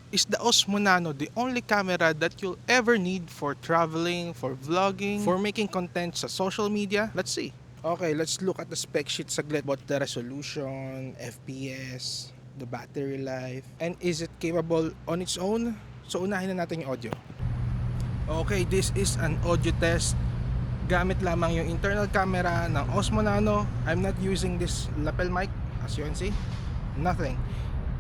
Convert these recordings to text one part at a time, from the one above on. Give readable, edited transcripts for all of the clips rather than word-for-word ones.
Is the Osmo Nano the only camera that you'll ever need for traveling, for vlogging, for making content sa social media? Let's see. Okay, let's look at the spec sheet saglit about the resolution, FPS, the battery life, and is it capable on its own? So unahin na natin yung audio. Okay, this is an audio test. Gamit lamang yung internal camera ng Osmo Nano. I'm not using this lapel mic, as you can see. Nothing.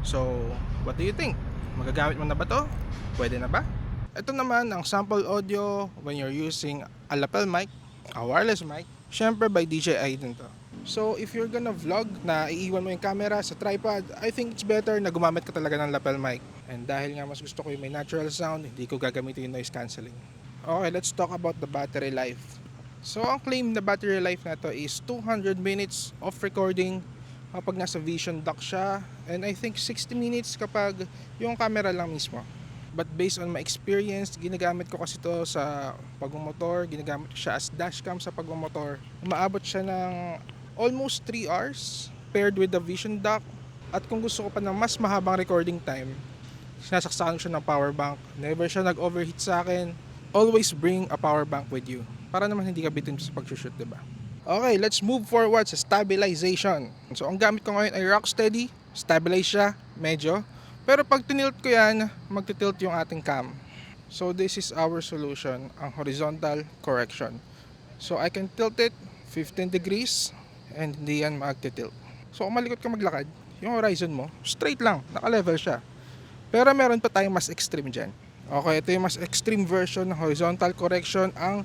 So, what do you think? Magagamit mo na ba to? Pwede na ba? Ito naman ang sample audio when you're using a lapel mic, a wireless mic. Syempre by DJI din to. So, if you're gonna vlog na iiwan mo yung camera sa tripod, I think it's better na gumamit ka talaga ng lapel mic. And dahil nga mas gusto ko yung may natural sound, hindi ko gagamitin yung noise cancelling. Okay, let's talk about the battery life. So, ang claim na battery life na to is 200 minutes of recording kapag nasa vision dock siya, and I think 60 minutes kapag yung camera lang mismo. But based on my experience, ginagamit ko kasi to sa pagmumotor, ginagamit ko siya as dashcam sa pagmumotor. Umaabot siya ng almost 3 hours paired with the vision dock. At kung gusto ko pa ng mas mahabang recording time, sinasaksakan ko siya ng power bank. Never siya nag-overheat sa akin. Always bring a power bank with you para naman hindi ka bitin sa pag-shoot, diba? Okay, let's move forward sa stabilization. So, ang gamit ko ngayon ay Rocksteady. Stabilize siya, medyo. Pero pag tinilt ko yan, magtitilt yung ating cam. So, this is our solution, ang horizontal correction. So, I can tilt it 15 degrees and hindi yan magtitilt. So, kung malikot ka maglakad, yung horizon mo, straight lang, naka-level siya. Pero meron pa tayong mas extreme dyan. Okay, ito yung mas extreme version ng horizontal correction, ang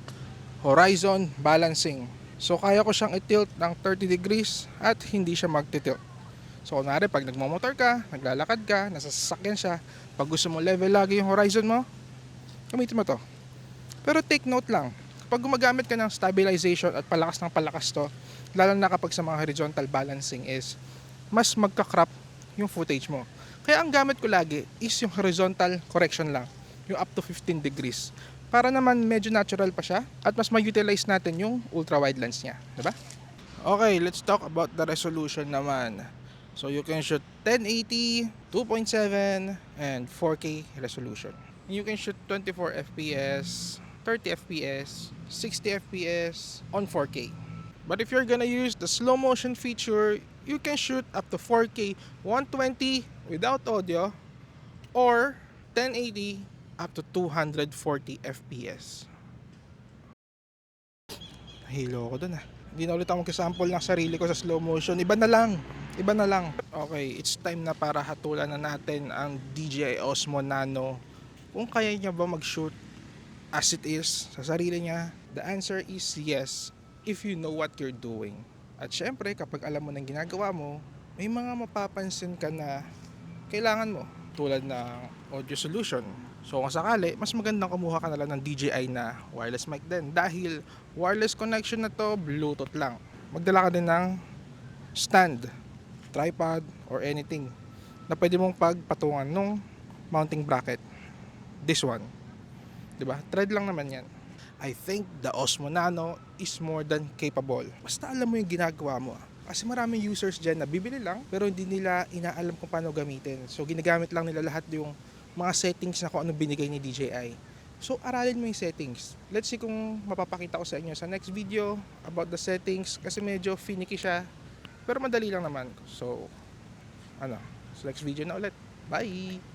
horizon balancing. So kaya ko siyang i-tilt ng 30 degrees at hindi siya magti-tilt. So kunwari pag nagmamotor ka, naglalakad ka, nasa sasakyan siya, pag gusto mo level lagi yung horizon mo, gamitin mo to. Pero take note lang, kapag gumagamit ka ng stabilization at palakas to, lalo na kapag sa mga horizontal balancing is, mas magka-crop yung footage mo. Kaya ang gamit ko lagi is yung horizontal correction lang, yung up to 15 degrees. Para naman medyo natural pa siya at mas ma-utilize natin yung ultra wide lens niya, diba? Okay, let's talk about the resolution naman. So you can shoot 1080, 2.7 and 4K resolution. You can shoot 24 FPS, 30 FPS, 60 FPS on 4K. But if you're gonna use the slow motion feature, you can shoot up to 4K 120 without audio or 1080 up to 240 FPS. Nahilo ako dun ah. Hindi na ulit ako magkasample ng sarili ko sa slow motion. Iba na lang. Iba na lang. Okay, it's time na para hatulan na natin ang DJI Osmo Nano. Kung kaya niya ba mag-shoot as it is sa sarili niya? The answer is yes, if you know what you're doing. At syempre, kapag alam mo ng ginagawa mo, may mga mapapansin ka na kailangan mo. Tulad ng audio solution. So kung sakali, mas magandang kumuha ka na lang ng DJI na wireless mic din. Dahil wireless connection na to, Bluetooth lang. Magdala ka din ng stand, tripod, or anything na pwede mong pagpatungan nung mounting bracket. This one. Diba? Thread lang naman yan. I think the Osmo Nano is more than capable. Basta alam mo yung ginagawa mo. Kasi maraming users dyan na bibili lang pero hindi nila inaalam kung paano gamitin. So ginagamit lang nila lahat yung mga settings na kung ano binigay ni DJI. So aralin mo yung settings. Let's see kung mapapakita ko sa inyo sa next video about the settings kasi medyo finicky siya. Pero madali lang naman. So, sa next video na ulit. Bye!